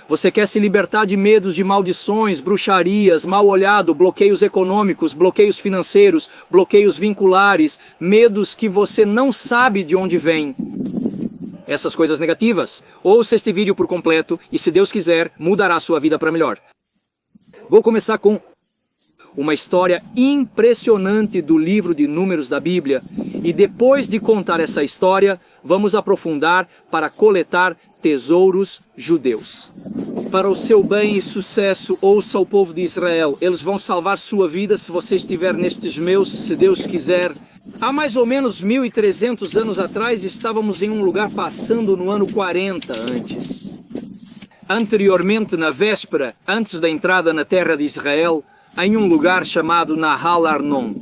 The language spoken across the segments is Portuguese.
Você quer se libertar de medos, de maldições, bruxarias, mal olhado, bloqueios econômicos, bloqueios financeiros, bloqueios vinculares, medos que você não sabe de onde vêm. Essas coisas negativas. Ouça este vídeo por completo e, se Deus quiser, mudará a sua vida para melhor. Vou começar com uma história impressionante do livro de Números da Bíblia. E depois de contar essa história, vamos aprofundar para coletar tesouros judeus. Para o seu bem e sucesso, ouça o povo de Israel. Eles vão salvar sua vida se você estiver nestes meus, se Deus quiser. Há mais ou menos 1300 anos atrás, estávamos em um lugar passando no ano 40 antes. Anteriormente, na véspera, antes da entrada na terra de Israel, em um lugar chamado Nahal Arnon.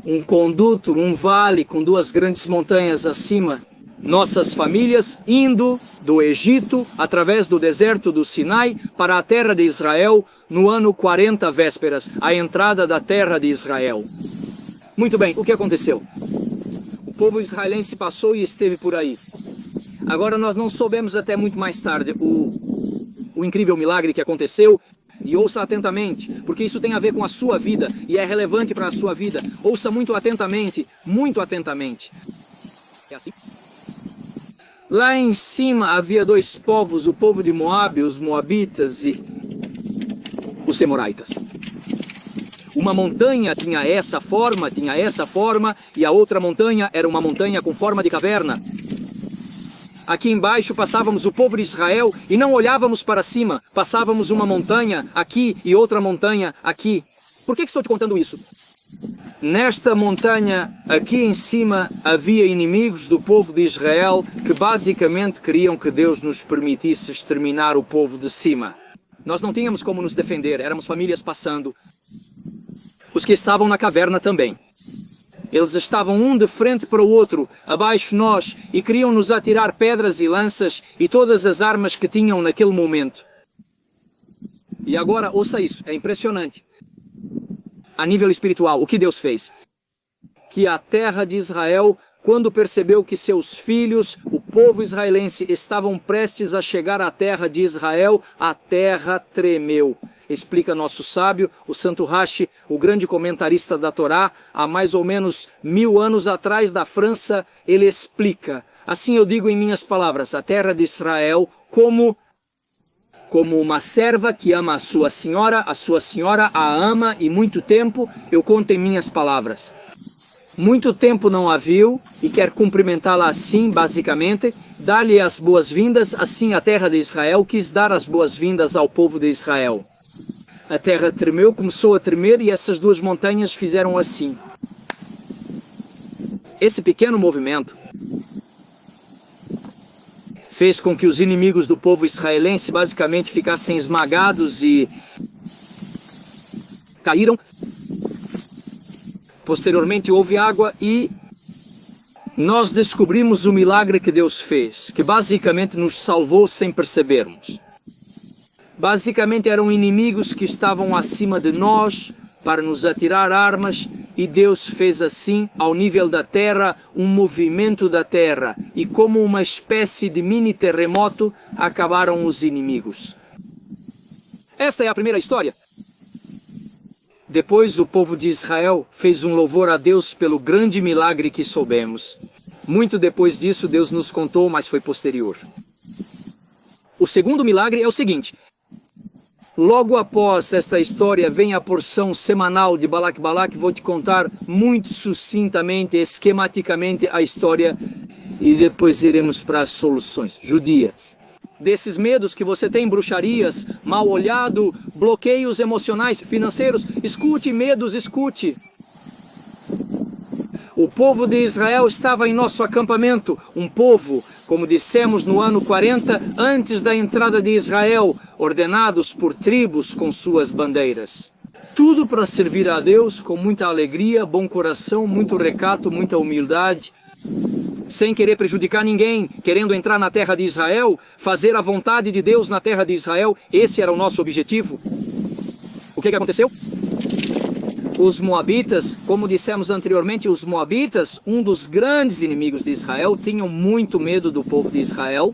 Um conduto, um vale com duas grandes montanhas acima. Nossas famílias indo do Egito, através do deserto do Sinai, para a terra de Israel, no ano 40 vésperas, a entrada da terra de Israel. Muito bem, o que aconteceu? O povo israelense passou e esteve por aí. Agora nós não soubemos até muito mais tarde o incrível milagre que aconteceu. E ouça atentamente, porque isso tem a ver com a sua vida e é relevante para a sua vida. Ouça muito atentamente, muito atentamente. É assim? Lá em cima havia dois povos, o povo de Moabe, os Moabitas e os Semoraitas. Uma montanha tinha essa forma, e a outra montanha era uma montanha com forma de caverna. Aqui embaixo passávamos o povo de Israel e não olhávamos para cima. Passávamos uma montanha aqui e outra montanha aqui. Por que estou te contando isso? Nesta montanha, aqui em cima, havia inimigos do povo de Israel que basicamente queriam que Deus nos permitisse exterminar o povo de cima. Nós não tínhamos como nos defender, éramos famílias passando. Os que estavam na caverna também. Eles estavam um de frente para o outro, abaixo nós, e queriam nos atirar pedras e lanças e todas as armas que tinham naquele momento. E agora, ouça isso, é impressionante. A nível espiritual, o que Deus fez? Que a terra de Israel, quando percebeu que seus filhos, o povo israelense, estavam prestes a chegar à terra de Israel, a terra tremeu. Explica nosso sábio, o Santo Rashi, o grande comentarista da Torá, há mais ou menos 1000 anos atrás da França, ele explica. Assim eu digo em minhas palavras, a terra de Israel como uma serva que ama a sua senhora a ama e muito tempo, eu conto em minhas palavras. Muito tempo não a viu e quer cumprimentá-la assim, basicamente, dar-lhe as boas-vindas, assim a terra de Israel quis dar as boas-vindas ao povo de Israel. A terra tremeu, começou a tremer e essas duas montanhas fizeram assim. Esse pequeno movimento fez com que os inimigos do povo israelense basicamente ficassem esmagados e caíram. Posteriormente houve água e nós descobrimos o milagre que Deus fez, que basicamente nos salvou sem percebermos. Basicamente eram inimigos que estavam acima de nós para nos atirar armas e Deus fez assim, ao nível da terra, um movimento da terra e como uma espécie de mini terremoto acabaram os inimigos. Esta é a primeira história. Depois o povo de Israel fez um louvor a Deus pelo grande milagre que soubemos. Muito depois disso Deus nos contou, mas foi posterior. O segundo milagre é o seguinte. Logo após esta história vem a porção semanal de Balak Balak. Vou te contar muito sucintamente, esquematicamente a história e depois iremos para as soluções judias. Desses medos que você tem, bruxarias, mal olhado, bloqueios emocionais, financeiros, escute medos, escute. O povo de Israel estava em nosso acampamento, um povo, como dissemos no ano 40, antes da entrada de Israel, ordenados por tribos com suas bandeiras. Tudo para servir a Deus com muita alegria, bom coração, muito recato, muita humildade, sem querer prejudicar ninguém, querendo entrar na terra de Israel, fazer a vontade de Deus na terra de Israel. Esse era o nosso objetivo. O que aconteceu? Os Moabitas, como dissemos anteriormente, os Moabitas, um dos grandes inimigos de Israel, tinham muito medo do povo de Israel.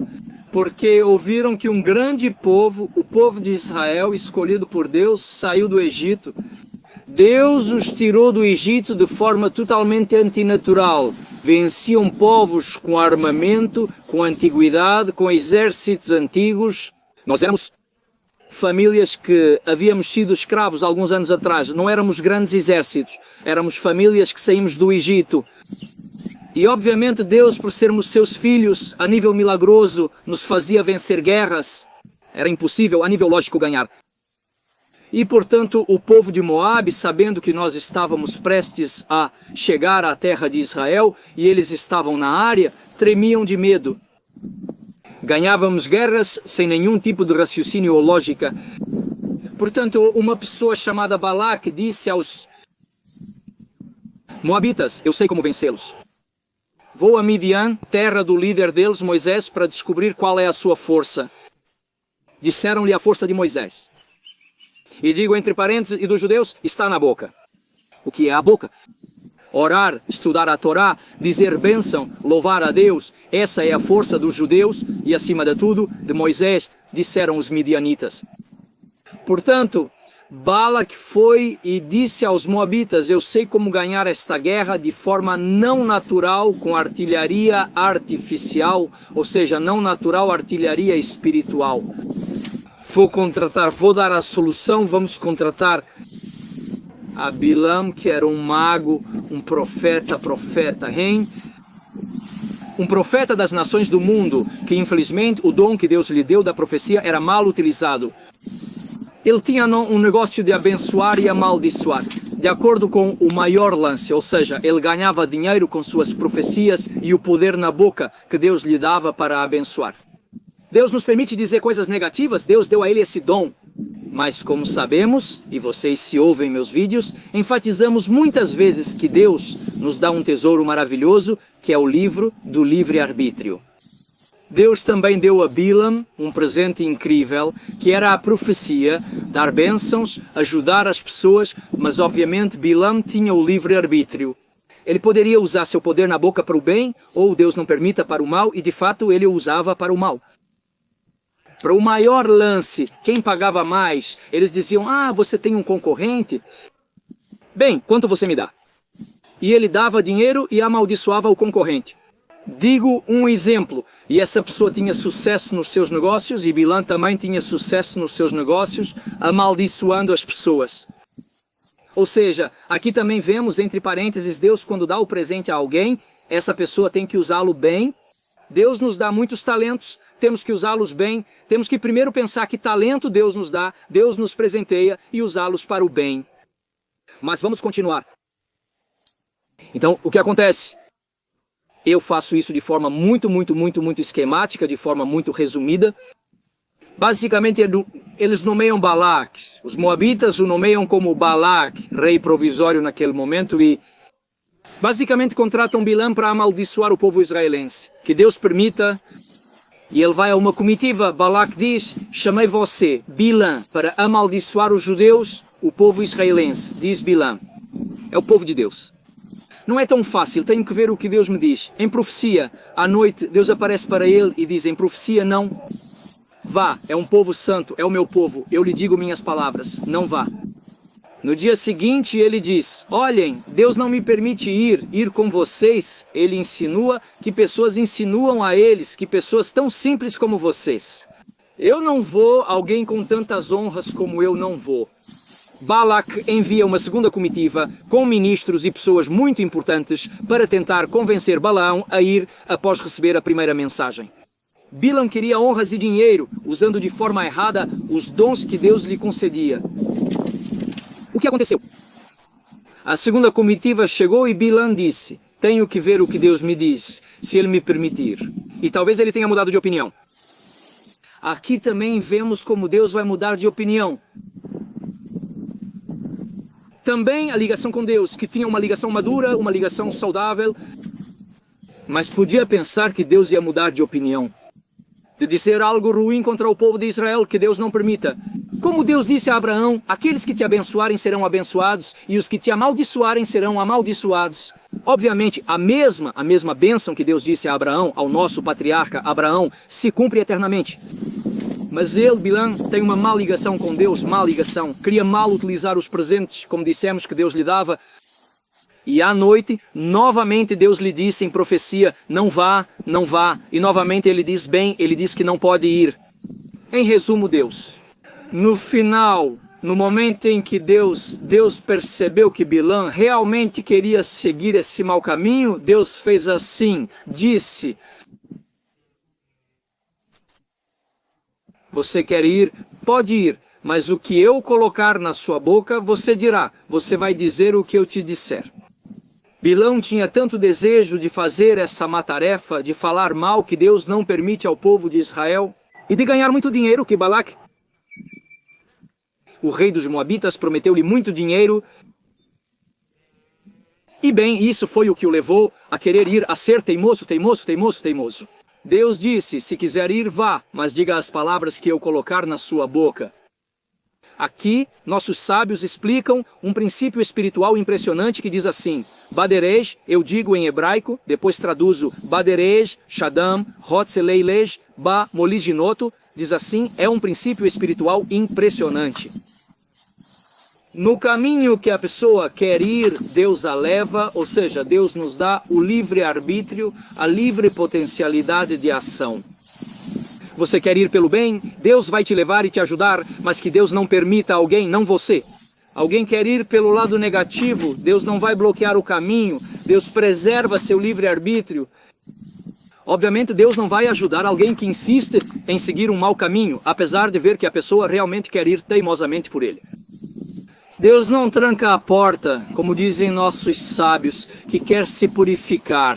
porque ouviram que um grande povo, o povo de Israel, escolhido por Deus, saiu do Egito. Deus os tirou do Egito de forma totalmente antinatural. Venciam povos com armamento, com antiguidade, com exércitos antigos. Nós éramos famílias que havíamos sido escravos alguns anos atrás. Não éramos grandes exércitos, éramos famílias que saímos do Egito. E obviamente Deus, por sermos seus filhos, a nível milagroso, nos fazia vencer guerras. Era impossível, a nível lógico, ganhar. E portanto o povo de Moabe, sabendo que nós estávamos prestes a chegar à terra de Israel, e eles estavam na área, tremiam de medo. Ganhávamos guerras sem nenhum tipo de raciocínio ou lógica. Portanto, uma pessoa chamada Balaque disse aos Moabitas: eu sei como vencê-los. Vou a Midian, terra do líder deles, Moisés, para descobrir qual é a sua força. Disseram-lhe a força de Moisés. E digo entre parênteses, e dos judeus, está na boca. O que é a boca? Orar, estudar a Torá, dizer bênção, louvar a Deus. Essa é a força dos judeus e, acima de tudo, de Moisés, disseram os midianitas. Portanto, Balaque foi e disse aos moabitas: eu sei como ganhar esta guerra de forma não natural, com artilharia artificial, ou seja, não natural, artilharia espiritual. Vou dar a solução, vamos contratar a Bilam, que era um mago, um profeta, um profeta das nações do mundo, que infelizmente o dom que Deus lhe deu da profecia era mal utilizado. Ele tinha um negócio de abençoar e amaldiçoar, de acordo com o maior lance, ou seja, ele ganhava dinheiro com suas profecias e o poder na boca que Deus lhe dava para abençoar. Deus nos permite dizer coisas negativas, Deus deu a ele esse dom. Mas como sabemos, e vocês se ouvem meus vídeos, enfatizamos muitas vezes que Deus nos dá um tesouro maravilhoso, que é o livro do livre-arbítrio. Deus também deu a Bilam um presente incrível, que era a profecia, dar bênçãos, ajudar as pessoas, mas obviamente Bilam tinha o livre-arbítrio. Ele poderia usar seu poder na boca para o bem, ou Deus não permita para o mal, e de fato ele o usava para o mal. Para o maior lance, quem pagava mais, eles diziam: você tem um concorrente? Bem, quanto você me dá? E ele dava dinheiro e amaldiçoava o concorrente. Digo um exemplo, e essa pessoa tinha sucesso nos seus negócios, e Bilam também tinha sucesso nos seus negócios, amaldiçoando as pessoas. Ou seja, aqui também vemos, entre parênteses, Deus quando dá o presente a alguém, essa pessoa tem que usá-lo bem. Deus nos dá muitos talentos, temos que usá-los bem, temos que primeiro pensar que talento Deus nos dá, Deus nos presenteia e usá-los para o bem. Mas vamos continuar. Então, o que acontece? Eu faço isso de forma muito esquemática, de forma muito resumida. Basicamente, eles nomeiam Balaque. Os moabitas o nomeiam como Balaque, rei provisório naquele momento, e basicamente contratam Bilam para amaldiçoar o povo israelense. Que Deus permita. E ele vai a uma comitiva. Balaque diz: chamei você, Bilam, para amaldiçoar os judeus, o povo israelense. Diz Bilam. É o povo de Deus. Não é tão fácil, tenho que ver o que Deus me diz. Em profecia, à noite, Deus aparece para ele e diz: em profecia não vá, é um povo santo, é o meu povo, eu lhe digo minhas palavras, não vá. No dia seguinte ele diz: olhem, Deus não me permite ir com vocês. Ele insinua que pessoas insinuam a eles, que pessoas tão simples como vocês. Eu não vou, alguém com tantas honras como eu não vou. Balaque envia uma segunda comitiva com ministros e pessoas muito importantes para tentar convencer Balaão a ir após receber a primeira mensagem. Bilam queria honras e dinheiro, usando de forma errada os dons que Deus lhe concedia. O que aconteceu? A segunda comitiva chegou e Bilam disse: tenho que ver o que Deus me diz, se ele me permitir. E talvez ele tenha mudado de opinião. Aqui também vemos como Deus vai mudar de opinião. Também a ligação com Deus, que tinha uma ligação madura, uma ligação saudável, mas podia pensar que Deus ia mudar de opinião, de dizer algo ruim contra o povo de Israel, que Deus não permita. Como Deus disse a Abraão: aqueles que te abençoarem serão abençoados, e os que te amaldiçoarem serão amaldiçoados. Obviamente, a mesma bênção que Deus disse a Abraão, ao nosso patriarca Abraão, se cumpre eternamente. Mas ele, Bilã, tem uma má ligação com Deus, má ligação. Queria mal utilizar os presentes, como dissemos que Deus lhe dava. E à noite, novamente Deus lhe disse em profecia, não vá, não vá. E novamente ele diz, bem, ele diz que não pode ir. Em resumo, Deus. No final, no momento em que Deus percebeu que Bilã realmente queria seguir esse mau caminho, Deus fez assim, disse, você quer ir? Pode ir, mas o que eu colocar na sua boca, você dirá, você vai dizer o que eu te disser. Bilã tinha tanto desejo de fazer essa má tarefa, de falar mal que Deus não permite ao povo de Israel, e de ganhar muito dinheiro que Balaque, o rei dos Moabitas, prometeu-lhe muito dinheiro. E bem, isso foi o que o levou a querer ir, a ser teimoso. Deus disse, se quiser ir, vá, mas diga as palavras que eu colocar na sua boca. Aqui, nossos sábios explicam um princípio espiritual impressionante que diz assim, Baderej, eu digo em hebraico, depois traduzo, Baderej, Shadam, Hotzeleilej, Ba, Moliginoto, diz assim, é um princípio espiritual impressionante. No caminho que a pessoa quer ir, Deus a leva, ou seja, Deus nos dá o livre-arbítrio, a livre potencialidade de ação. Você quer ir pelo bem? Deus vai te levar e te ajudar, mas que Deus não permita alguém, não você. Alguém quer ir pelo lado negativo, Deus não vai bloquear o caminho, Deus preserva seu livre-arbítrio. Obviamente, Deus não vai ajudar alguém que insiste em seguir um mau caminho, apesar de ver que a pessoa realmente quer ir teimosamente por ele. Deus não tranca a porta, como dizem nossos sábios, que quer se purificar.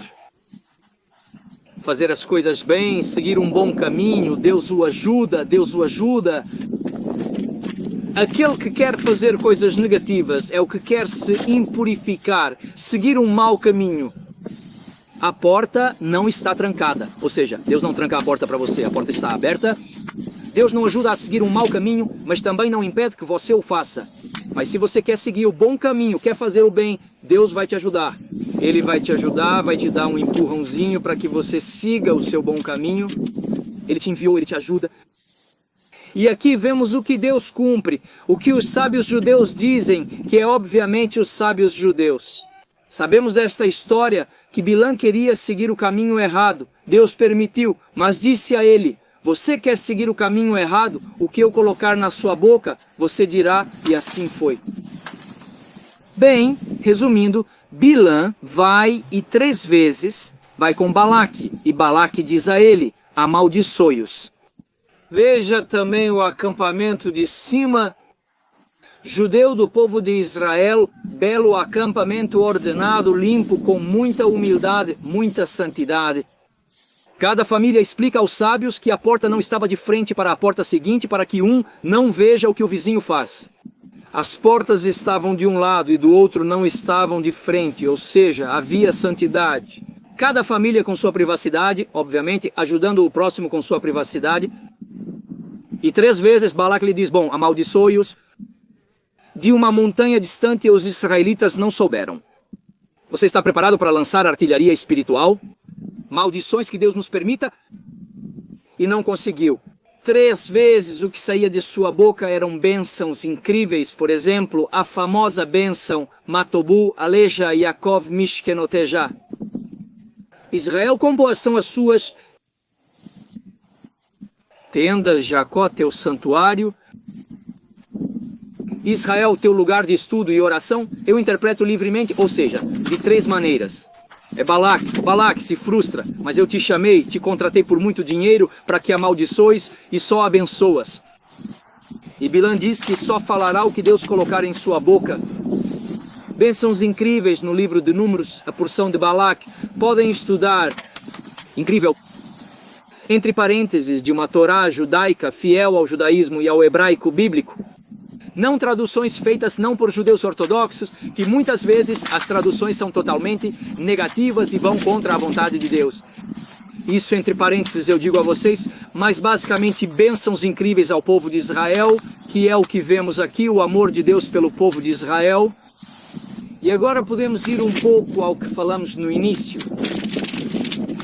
Fazer as coisas bem, seguir um bom caminho, Deus o ajuda, Deus o ajuda. Aquele que quer fazer coisas negativas é o que quer se impurificar, seguir um mau caminho. A porta não está trancada, ou seja, Deus não tranca a porta para você, a porta está aberta. Deus não ajuda a seguir um mau caminho, mas também não impede que você o faça. Mas se você quer seguir o bom caminho, quer fazer o bem, Deus vai te ajudar. Ele vai te ajudar, vai te dar um empurrãozinho para que você siga o seu bom caminho. Ele te enviou, ele te ajuda. E aqui vemos o que Deus cumpre, o que os sábios judeus dizem, que é obviamente os sábios judeus. Sabemos desta história que Bilã queria seguir o caminho errado. Deus permitiu, mas disse a ele, você quer seguir o caminho errado? O que eu colocar na sua boca, você dirá, e assim foi. Bem, resumindo, Bilã vai e 3 vezes vai com Balaque, e Balaque diz a ele, amaldiçoe-os. Veja também o acampamento de cima, judeu do povo de Israel, belo acampamento ordenado, limpo, com muita humildade, muita santidade. Cada família explica aos sábios que a porta não estava de frente para a porta seguinte, para que um não veja o que o vizinho faz. As portas estavam de um lado e do outro não estavam de frente, ou seja, havia santidade. Cada família com sua privacidade, obviamente, ajudando o próximo com sua privacidade. E 3 vezes Balaque lhe diz, bom, amaldiçoe-os. De uma montanha distante os israelitas não souberam. Você está preparado para lançar artilharia espiritual? Maldições que Deus nos permita? E não conseguiu. 3 vezes o que saía de sua boca eram bênçãos incríveis. Por exemplo, a famosa bênção Matobu, Aleja, Yaakov, Mishkenotejá. Israel, como são as suas tendas, Jacó, teu santuário, Israel, teu lugar de estudo e oração, eu interpreto livremente, ou seja, de 3 maneiras. É Balaque se frustra, mas eu te chamei, te contratei por muito dinheiro para que amaldiçoes e só abençoas. E Bilã diz que só falará o que Deus colocar em sua boca. Bênçãos incríveis no livro de Números, a porção de Balaque, podem estudar. Incrível. Entre parênteses, de uma Torá judaica fiel ao judaísmo e ao hebraico bíblico. Não traduções feitas não por judeus ortodoxos, que muitas vezes as traduções são totalmente negativas e vão contra a vontade de Deus. Isso entre parênteses eu digo a vocês, mas basicamente bênçãos incríveis ao povo de Israel, que é o que vemos aqui, o amor de Deus pelo povo de Israel. E agora podemos ir um pouco ao que falamos no início.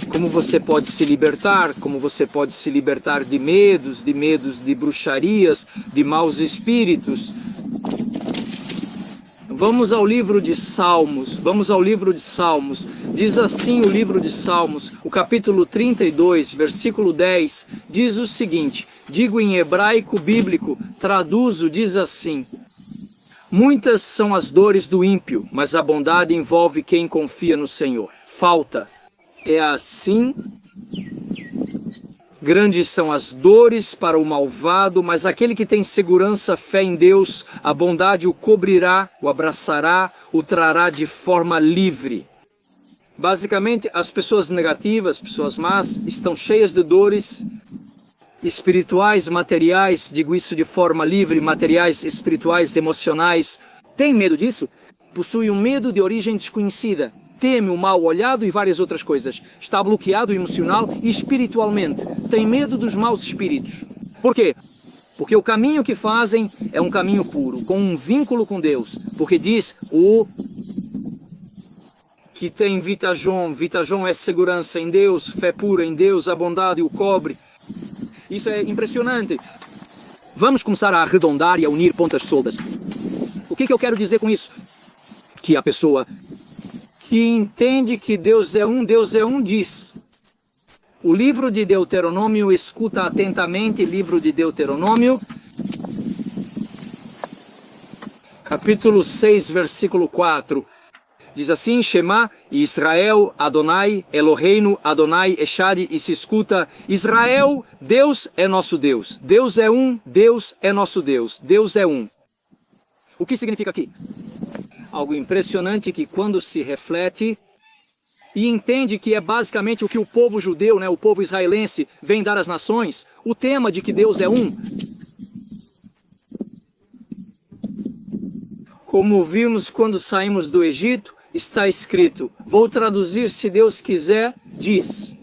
Como você pode se libertar, como você pode se libertar de medos, de bruxarias, de maus espíritos. Vamos ao livro de Salmos, Diz assim o livro de Salmos, o capítulo 32, versículo 10, diz o seguinte, digo em hebraico bíblico, traduzo, diz assim: muitas são as dores do ímpio, mas a bondade envolve quem confia no Senhor. Falta. É assim. Grandes são as dores para o malvado, mas aquele que tem segurança, fé em Deus, a bondade o cobrirá, o abraçará, o trará de forma livre. Basicamente, as pessoas negativas, pessoas más, estão cheias de dores espirituais, materiais, digo isso de forma livre, materiais, espirituais, emocionais. Tem medo disso? Possui um medo de origem desconhecida. Teme o mal olhado e várias outras coisas. Está bloqueado emocional e espiritualmente. Tem medo dos maus espíritos. Por quê? Porque o caminho que fazem é um caminho puro, com um vínculo com Deus. Porque diz o que tem Vitajon. Vitajon é segurança em Deus, fé pura em Deus, a bondade o cobre. Isso é impressionante. Vamos começar a arredondar e a unir pontas soltas. O que eu quero dizer com isso? Que a pessoa que entende que Deus é um diz. O livro de Deuteronômio, escuta atentamente, livro de Deuteronômio, capítulo 6, versículo 4. Diz assim, Shema, Israel, Adonai, Eloheinu, Adonai, Echad, e se escuta, Israel, Deus é nosso Deus. Deus é um, Deus é nosso Deus. Deus é um. O que significa aqui? Algo impressionante que quando se reflete e entende que é basicamente o que o povo judeu, o povo israelense, vem dar às nações, o tema de que Deus é um. Como vimos quando saímos do Egito, está escrito, vou traduzir se Deus quiser, diz.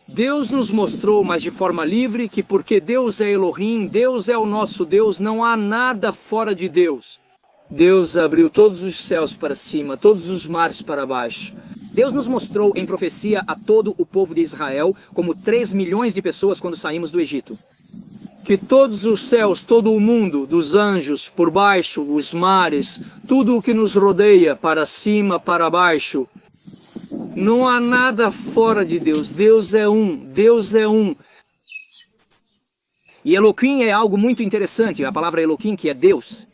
Deus nos mostrou, mas de forma livre, que porque Deus é Elohim, Deus é o nosso Deus, não há nada fora de Deus. Deus abriu todos os céus para cima, todos os mares para baixo. Deus nos mostrou em profecia a todo o povo de Israel, como 3 milhões de pessoas quando saímos do Egito. Que todos os céus, todo o mundo, dos anjos, por baixo, os mares, tudo o que nos rodeia, para cima, para baixo, não há nada fora de Deus. Deus é um. Deus é um. E Elohim é algo muito interessante. A palavra Elohim, que é Deus.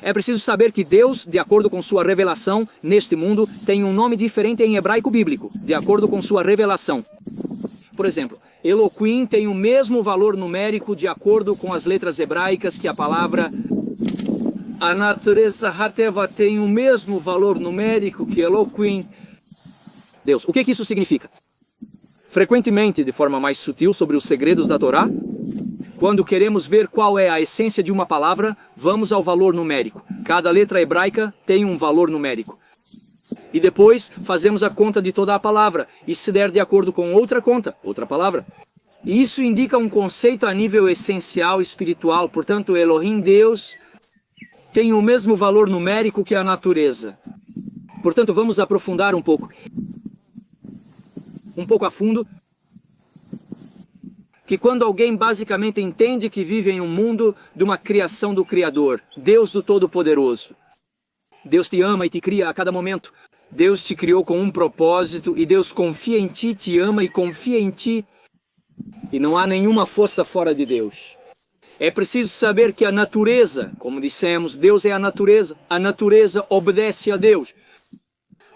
É preciso saber que Deus, de acordo com sua revelação neste mundo, tem um nome diferente em hebraico bíblico, de acordo com sua revelação. Por exemplo, Elohim tem o mesmo valor numérico de acordo com as letras hebraicas que a palavra. A natureza Hateva tem o mesmo valor numérico que Elohim. Deus. O que isso significa? Frequentemente, de forma mais sutil, sobre os segredos da Torá, quando queremos ver qual é a essência de uma palavra, vamos ao valor numérico. Cada letra hebraica tem um valor numérico. E depois fazemos a conta de toda a palavra, e se der de acordo com outra conta, outra palavra. E isso indica um conceito a nível essencial espiritual, portanto, Elohim, Deus, tem o mesmo valor numérico que a natureza. Portanto, vamos aprofundar um pouco a fundo, que quando alguém basicamente entende que vive em um mundo de uma criação do Criador, Deus do Todo-Poderoso. Deus te ama e te cria a cada momento. Deus te criou com um propósito e Deus confia em ti, te ama e confia em ti. E não há nenhuma força fora de Deus. É preciso saber que a natureza, como dissemos, Deus é a natureza obedece a Deus.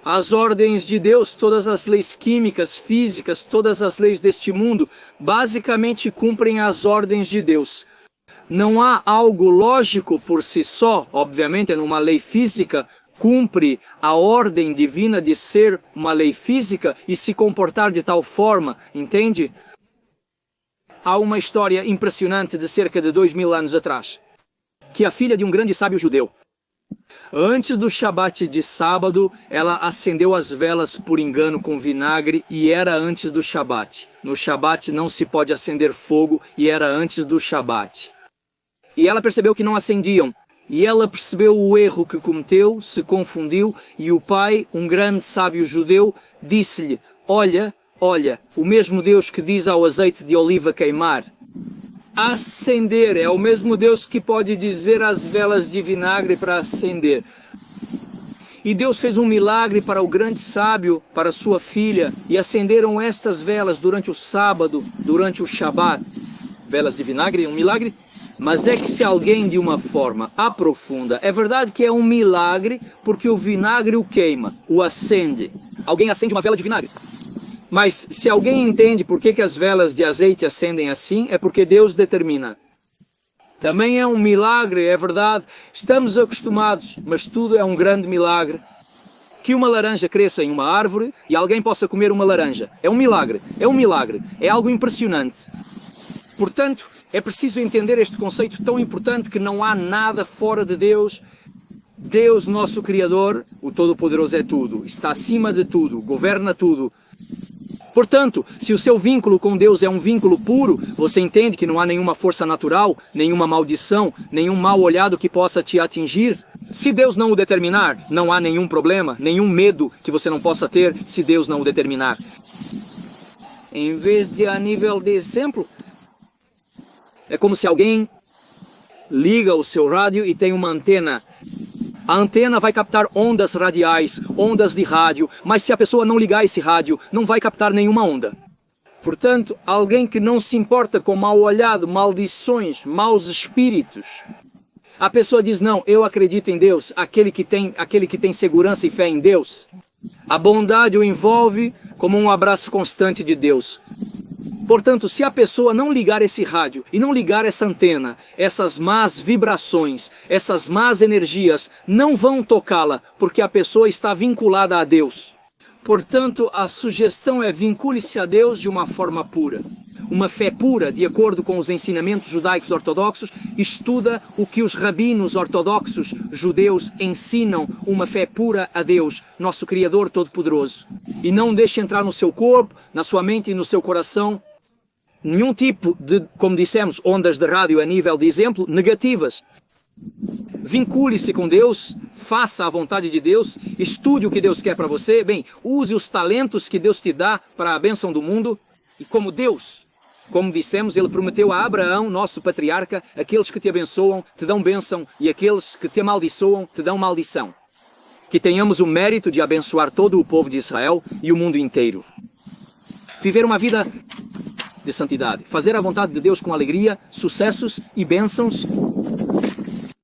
As ordens de Deus, todas as leis químicas, físicas, todas as leis deste mundo, basicamente cumprem as ordens de Deus. Não há algo lógico por si só, obviamente, numa lei física, cumpre a ordem divina de ser uma lei física e se comportar de tal forma, entende? Há uma história impressionante de cerca de 2000 anos atrás, que a filha de um grande sábio judeu, antes do Shabat de sábado, ela acendeu as velas por engano com vinagre e era antes do Shabat. No Shabat não se pode acender fogo e era antes do Shabat. E ela percebeu que não acendiam. E ela percebeu o erro que cometeu, se confundiu, e o pai, um grande sábio judeu, disse-lhe: olha, olha, o mesmo Deus que diz ao azeite de oliva queimar, acender, é o mesmo Deus que pode dizer às velas de vinagre para acender. E Deus fez um milagre para o grande sábio, para sua filha, e acenderam estas velas durante o sábado, durante o Shabat. Velas de vinagre, um milagre. Mas é que se alguém de uma forma aprofunda, é verdade que é um milagre, porque o vinagre o queima, o acende. Alguém acende uma vela de vinagre. Mas se alguém entende por que as velas de azeite acendem assim, é porque Deus determina. Também é um milagre, é verdade, estamos acostumados, mas tudo é um grande milagre. Que uma laranja cresça em uma árvore e alguém possa comer uma laranja. É um milagre, é algo impressionante. Portanto, é preciso entender este conceito tão importante que não há nada fora de Deus. Deus, nosso Criador, o Todo-Poderoso é tudo, está acima de tudo, governa tudo. Portanto, se o seu vínculo com Deus é um vínculo puro, você entende que não há nenhuma força natural, nenhuma maldição, nenhum mal olhado que possa te atingir. Se Deus não o determinar, não há nenhum problema, nenhum medo que você não possa ter se Deus não o determinar. Em vez de a nível de exemplo, é como se alguém liga o seu rádio e tem uma antena. A antena vai captar ondas radiais, ondas de rádio, mas se a pessoa não ligar esse rádio, não vai captar nenhuma onda. Portanto, alguém que não se importa com mal olhado, maldições, maus espíritos. A pessoa diz, não, eu acredito em Deus, aquele que tem segurança e fé em Deus. A bondade o envolve como um abraço constante de Deus. Portanto, se a pessoa não ligar esse rádio e não ligar essa antena, essas más vibrações, essas más energias não vão tocá-la, porque a pessoa está vinculada a Deus. Portanto, a sugestão é vincule-se a Deus de uma forma pura. Uma fé pura, de acordo com os ensinamentos judaicos ortodoxos, estuda o que os rabinos ortodoxos judeus ensinam, uma fé pura a Deus, nosso Criador Todo-Poderoso. E não deixe entrar no seu corpo, na sua mente e no seu coração nenhum tipo de, como dissemos, ondas de rádio a nível de exemplo, negativas. Vincule-se com Deus, faça a vontade de Deus, estude o que Deus quer para você, bem, use os talentos que Deus te dá para a bênção do mundo, e como Deus, como dissemos, Ele prometeu a Abraão, nosso patriarca, aqueles que te abençoam te dão bênção, e aqueles que te amaldiçoam te dão maldição. Que tenhamos o mérito de abençoar todo o povo de Israel e o mundo inteiro. Viver uma vida de santidade, fazer a vontade de Deus com alegria, sucessos e bênçãos